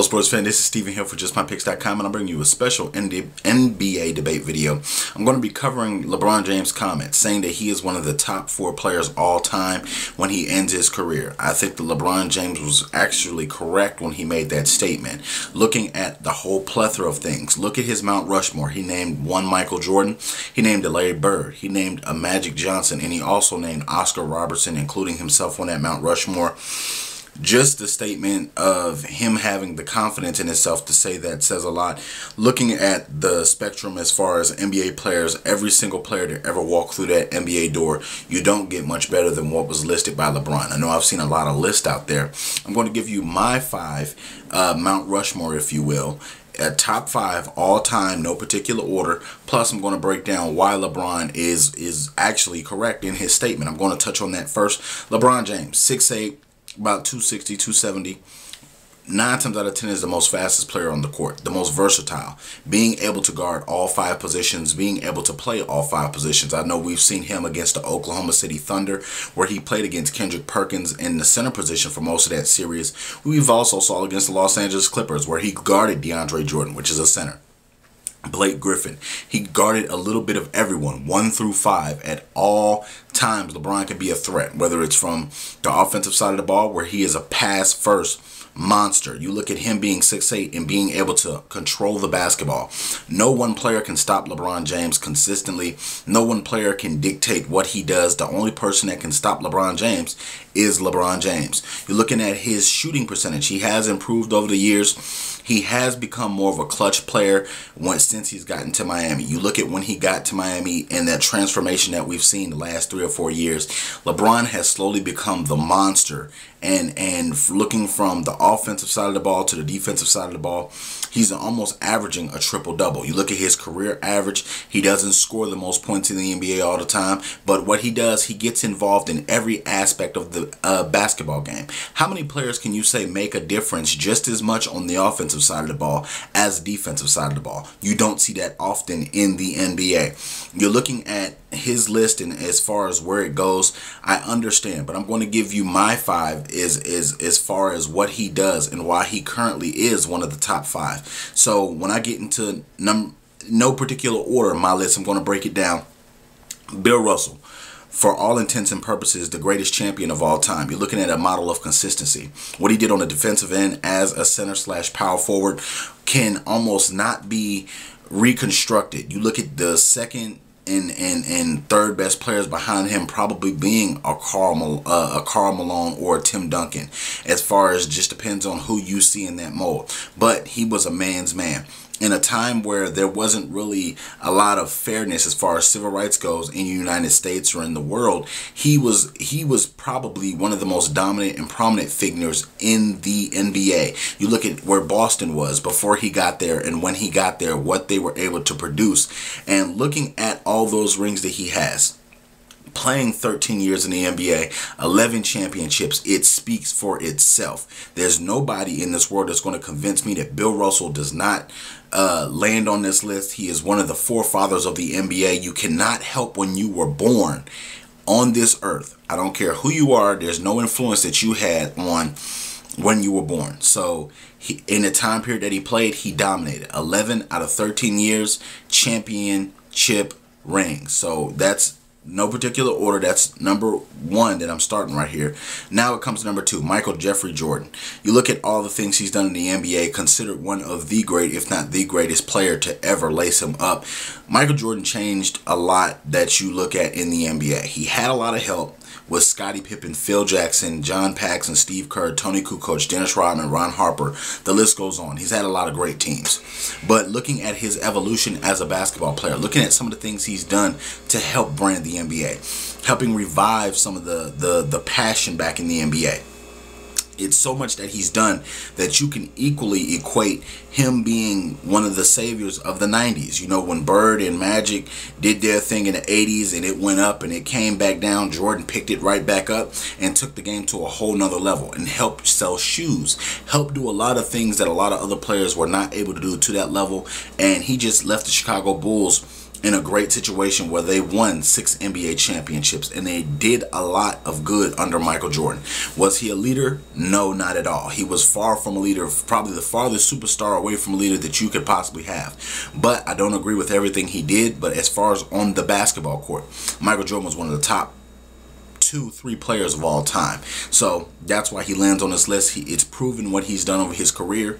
Hello sports fan, this is Steven here for JustMyPicks.com, and I'm bringing you a special NBA debate video. I'm going to be covering LeBron James' comments saying that he is one of the top 4 players all time when he ends his career. I think that LeBron James was actually correct when he made that statement. Looking at the whole plethora of things, look at his Mount Rushmore. He named one Michael Jordan, he named a Larry Bird, he named a Magic Johnson, and he also named Oscar Robertson, including himself on that Mount Rushmore. Just the statement of him having the confidence in himself to say that says a lot. Looking at the spectrum as far as NBA players, every single player to ever walk through that NBA door, you don't get much better than what was listed by LeBron. I know I've seen a lot of lists out there. I'm going to give you my 5 Mount Rushmore, if you will. Top 5 all time, no particular order. Plus, I'm going to break down why LeBron is actually correct in his statement. I'm going to touch on that first. LeBron James, 6'8", about 260, 270. 9 times out of 10 is the most fastest player on the court, the most versatile, being able to guard all 5 positions, being able to play all 5 positions. I know we've seen him against the Oklahoma City Thunder, where he played against Kendrick Perkins in the center position for most of that series. We've also saw against the Los Angeles Clippers, where he guarded DeAndre Jordan, which is a center. Blake Griffin, he guarded a little bit of everyone, 1 through 5 at all times. LeBron can be a threat, whether it's from the offensive side of the ball, where he is a pass first monster. You look at him being 6'8" and being able to control the basketball. No one player can stop LeBron James consistently. No one player can dictate what he does. The only person that can stop LeBron James is LeBron James. You're looking at his shooting percentage. He has improved over the years. He has become more of a clutch player since he's gotten to Miami. You look at when he got to Miami and that transformation that we've seen the last 3 or 4 years. LeBron has slowly become the monster, and looking from the offensive side of the ball to the defensive side of the ball, he's almost averaging a triple-double. You look at his career average, he doesn't score the most points in the NBA all the time, but what he does, he gets involved in every aspect of the basketball game. How many players can you say make a difference just as much on the offensive side of the ball as the defensive side of the ball? You don't see that often in the NBA. You're looking at his list, and as far as where it goes, I understand, but I'm going to give you my 5 is as far as what he does and why he currently is one of the top 5. So when I get into no particular order my list, I'm going to break it down. Bill Russell, for all intents and purposes, the greatest champion of all time. You're looking at a model of consistency. What he did on the defensive end as a center / power forward can almost not be reconstructed. You look at the second and third best players behind him probably being a Karl Malone or a Tim Duncan, as far as just depends on who you see in that mold. But he was a man's man. In a time where there wasn't really a lot of fairness as far as civil rights goes in the United States or in the world, he was probably one of the most dominant and prominent figures in the NBA. You look at where Boston was before he got there, and when he got there, what they were able to produce, and looking at all those rings that he has. Playing 13 years in the NBA, 11 championships, it speaks for itself. There's nobody in this world that's going to convince me that Bill Russell does not land on this list. He is one of the forefathers of the NBA. You cannot help when you were born on this earth. I don't care who you are. There's no influence that you had on when you were born. So in the time period that he played, he dominated. 11 out of 13 years, championship rings. So that's no particular order. That's number 1 that I'm starting right here. Now it comes to number 2, Michael Jeffrey Jordan. You look at all the things he's done in the NBA, considered one of the great, if not the greatest player to ever lace him up. Michael Jordan changed a lot that you look at in the NBA. He had a lot of help with Scottie Pippen, Phil Jackson, John Paxson, Steve Kerr, Tony Kukoc, Dennis Rodman, Ron Harper. The list goes on. He's had a lot of great teams. But looking at his evolution as a basketball player, looking at some of the things he's done to help brand the NBA, helping revive some of the passion back in the NBA. It's so much that he's done that you can equally equate him being one of the saviors of the 90s. You know, when Bird and Magic did their thing in the 80s and it went up and it came back down, Jordan picked it right back up and took the game to a whole nother level and helped sell shoes, helped do a lot of things that a lot of other players were not able to do to that level. And he just left the Chicago Bulls in a great situation where they won 6 NBA championships, and they did a lot of good under Michael Jordan. Was he a leader? No, not at all. He was far from a leader, probably the farthest superstar away from a leader that you could possibly have. But I don't agree with everything he did. But as far as on the basketball court, Michael Jordan was one of the top 2-3 players of all time. So that's why he lands on this list. It's proven what he's done over his career,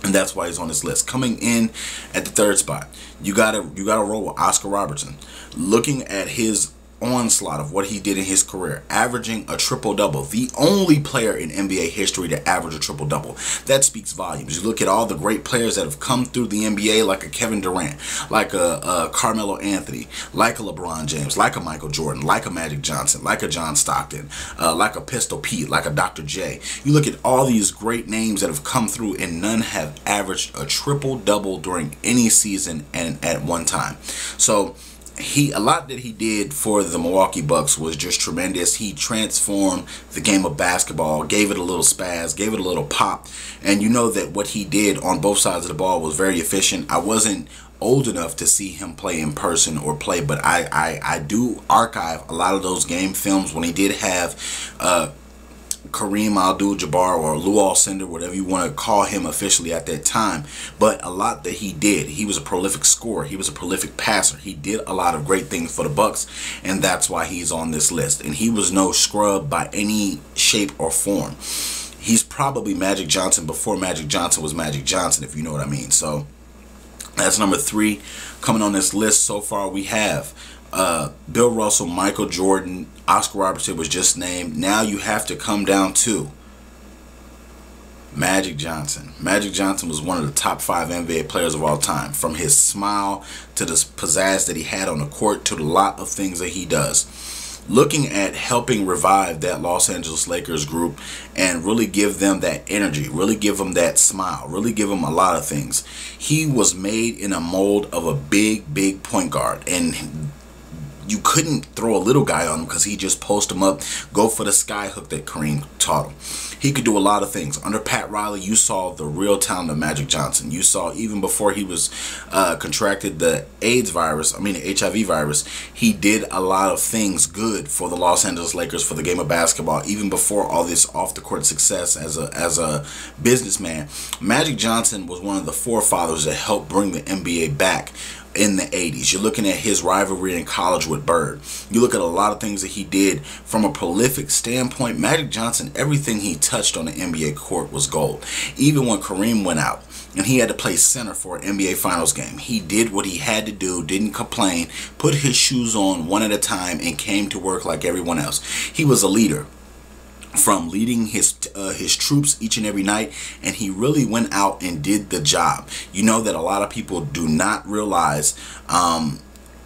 and that's why he's on this list. Coming in at the 3rd spot, you gotta roll with Oscar Robertson. Looking at his onslaught of what he did in his career, averaging a triple-double, the only player in NBA history to average a triple-double. That speaks volumes. You look at all the great players that have come through the NBA, like a Kevin Durant, like a Carmelo Anthony, like a LeBron James, like a Michael Jordan, like a Magic Johnson, like a John Stockton, like a Pistol Pete, like a Dr. J. You look at all these great names that have come through, and none have averaged a triple-double during any season and at one time. So a lot that he did for the Milwaukee Bucks was just tremendous. He transformed the game of basketball, gave it a little spaz, gave it a little pop, and you know that what he did on both sides of the ball was very efficient. I wasn't old enough to see him play in person or play, but I do archive a lot of those game films when he did have Kareem Abdul-Jabbar or Lou Alcindor, whatever you want to call him officially at that time. But a lot that he did. He was a prolific scorer. He was a prolific passer. He did a lot of great things for the Bucks, and that's why he's on this list. And he was no scrub by any shape or form. He's probably Magic Johnson before Magic Johnson was Magic Johnson, if you know what I mean. So that's number 3. Coming on this list so far, we have Bill Russell, Michael Jordan, Oscar Robertson was just named. Now you have to come down to Magic Johnson. Magic Johnson was one of the top 5 NBA players of all time. From his smile to the pizzazz that he had on the court to a lot of things that he does. Looking at helping revive that Los Angeles Lakers group and really give them that energy, really give them that smile, really give them a lot of things. He was made in a mold of a big point guard, and you couldn't throw a little guy on him because he just post him up, go for the sky hook that Kareem taught him. He could do a lot of things. Under Pat Riley, you saw the real talent of Magic Johnson. You saw even before he was contracted the the HIV virus, he did a lot of things good for the Los Angeles Lakers, for the game of basketball. Even before all this off-the-court success as a businessman, Magic Johnson was one of the forefathers that helped bring the NBA back in the 80s. You're looking at his rivalry in college with Bird. You look at a lot of things that he did from a prolific standpoint. Magic Johnson, everything he touched on the NBA court was gold. Even when Kareem went out and he had to play center for an NBA Finals game, he did what he had to do, didn't complain, put his shoes on one at a time, and came to work like everyone else. He was a leader, from leading his troops each and every night, and he really went out and did the job. You know that a lot of people do not realize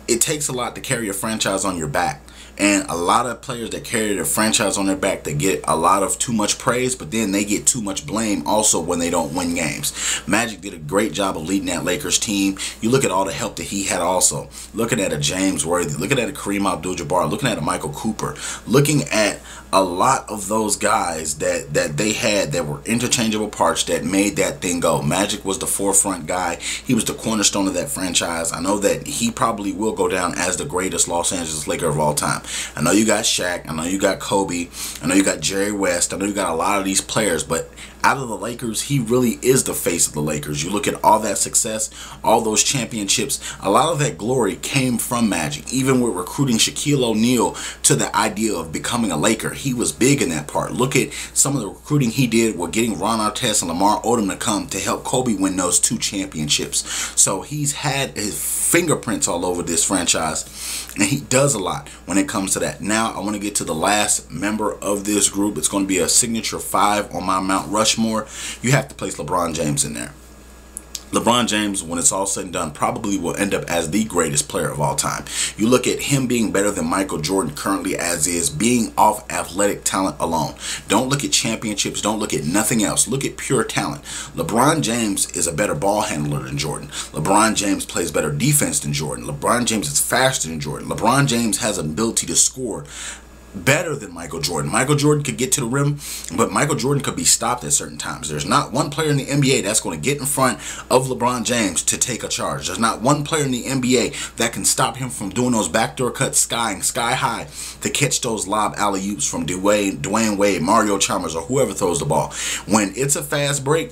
it takes a lot to carry a franchise on your back. And a lot of players that carry their franchise on their back, they get a lot of too much praise, but then they get too much blame also when they don't win games. Magic did a great job of leading that Lakers team. You look at all the help that he had also. Looking at a James Worthy, looking at a Kareem Abdul-Jabbar, looking at a Michael Cooper, looking at a lot of those guys that they had that were interchangeable parts that made that thing go. Magic was the forefront guy. He was the cornerstone of that franchise. I know that he probably will go down as the greatest Los Angeles Laker of all time. I know you got Shaq. I know you got Kobe. I know you got Jerry West. I know you got a lot of these players, but out of the Lakers, he really is the face of the Lakers. You look at all that success, all those championships, a lot of that glory came from Magic. Even with recruiting Shaquille O'Neal to the idea of becoming a Laker, he was big in that part. Look at some of the recruiting he did with getting Ron Artest and Lamar Odom to come to help Kobe win those 2 championships. So he's had his fingerprints all over this franchise, and he does a lot when it comes to that. Now I want to get to the last member of this group. It's going to be a signature 5 on my Mount Rushmore. You have to place LeBron James in there. LeBron James, when it's all said and done, probably will end up as the greatest player of all time. You look at him being better than Michael Jordan currently as is, being off athletic talent alone. Don't look at championships. Don't look at nothing else. Look at pure talent. LeBron James is a better ball handler than Jordan. LeBron James plays better defense than Jordan. LeBron James is faster than Jordan. LeBron James has an ability to score better than Michael Jordan. Michael Jordan could get to the rim, but Michael Jordan could be stopped at certain times. There's not one player in the NBA that's going to get in front of LeBron James to take a charge. There's not one player in the NBA that can stop him from doing those backdoor cuts sky high to catch those lob alley-oops from Dwayne Wade, Mario Chalmers, or whoever throws the ball. When it's a fast break,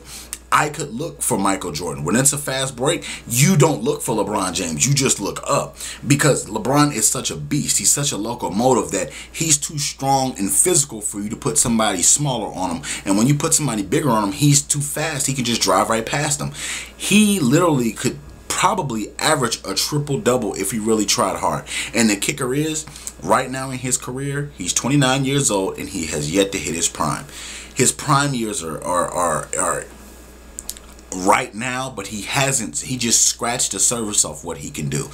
I could look for Michael Jordan. When it's a fast break, you don't look for LeBron James. You just look up, because LeBron is such a beast. He's such a locomotive that he's too strong and physical for you to put somebody smaller on him. And when you put somebody bigger on him, he's too fast. He can just drive right past him. He literally could probably average a triple-double if he really tried hard. And the kicker is, right now in his career, he's 29 years old and he has yet to hit his prime. His prime years are right now, but he just scratched the surface of what he can do.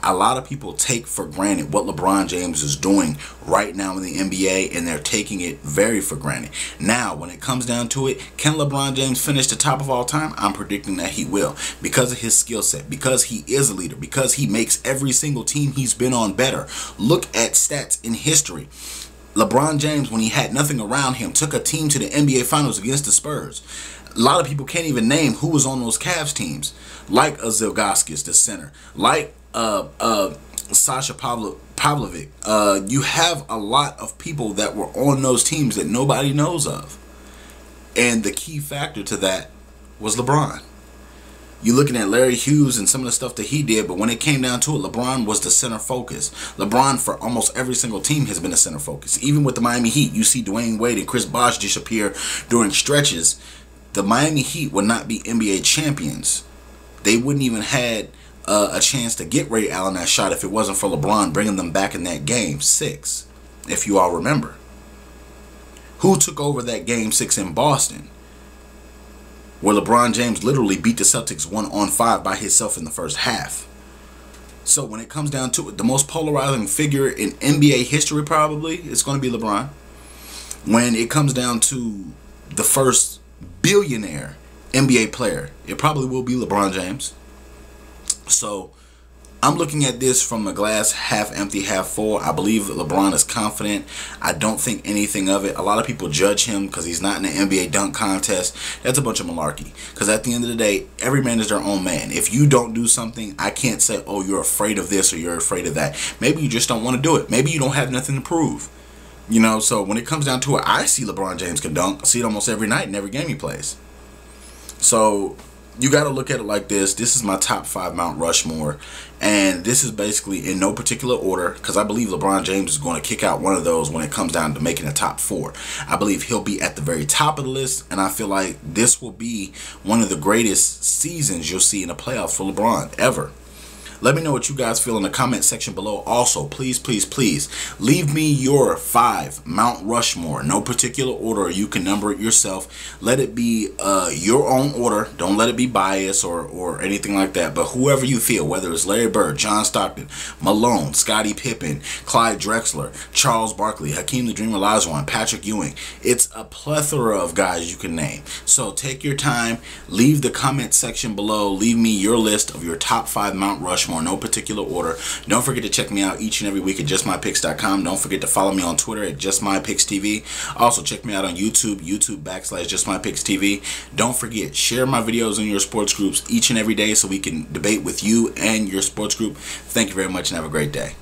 A lot of people take for granted what LeBron James is doing right now in the NBA, and they're taking it very for granted. Now, when it comes down to it, can LeBron James finish the top of all time? I'm predicting that he will, because of his skill set, because he is a leader, because he makes every single team he's been on better. Look at stats in history. LeBron James, when he had nothing around him, took a team to the NBA Finals against the Spurs. A lot of people can't even name who was on those Cavs teams, like Zilgauskas, the center, like Sasha Pavlovic. You have a lot of people that were on those teams that nobody knows of, and the key factor to that was LeBron. You're looking at Larry Hughes and some of the stuff that he did, but when it came down to it, LeBron was the center focus. LeBron, for almost every single team, has been a center focus. Even with the Miami Heat, you see Dwayne Wade and Chris Bosh disappear during stretches. The Miami Heat would not be NBA champions. They wouldn't even had a chance to get Ray Allen that shot if it wasn't for LeBron bringing them back in that game 6, if you all remember. Who took over that game 6 in Boston, where LeBron James literally beat the Celtics 1-on-5 by himself in the first half? So when it comes down to it, the most polarizing figure in NBA history probably is going to be LeBron. When it comes down to the first billionaire NBA player, it probably will be LeBron James. So I'm looking at this from a glass half empty, half full. I believe that LeBron is confident. I don't think anything of it. A lot of people judge him because he's not in the NBA dunk contest. That's a bunch of malarkey. Because at the end of the day, every man is their own man. If you don't do something, I can't say, oh, you're afraid of this or you're afraid of that. Maybe you just don't want to do it. Maybe you don't have nothing to prove. You know, so when it comes down to it, I see LeBron James can dunk. I see it almost every night in every game he plays. So you got to look at it like this. This is my top 5 Mount Rushmore. And this is basically in no particular order, because I believe LeBron James is going to kick out one of those when it comes down to making a top 4. I believe he'll be at the very top of the list. And I feel like this will be one of the greatest seasons you'll see in the playoffs for LeBron ever. Let me know what you guys feel in the comment section below. Also, please, please, please leave me your 5 Mount Rushmore. No particular order. You can number it yourself. Let it be your own order. Don't let it be biased or anything like that. But whoever you feel, whether it's Larry Bird, John Stockton, Malone, Scottie Pippen, Clyde Drexler, Charles Barkley, Hakeem the Dream Olajuwon, Patrick Ewing. It's a plethora of guys you can name. So take your time. Leave the comment section below. Leave me your list of your top 5 Mount Rushmore. No particular order. Don't forget to check me out each and every week at justmypicks.com. Don't forget to follow me on Twitter at justmypicks.tv. Also check me out on YouTube.com/justmypicks.tv. Don't forget, share my videos in your sports groups each and every day so we can debate with you and your sports group. Thank you very much and have a great day.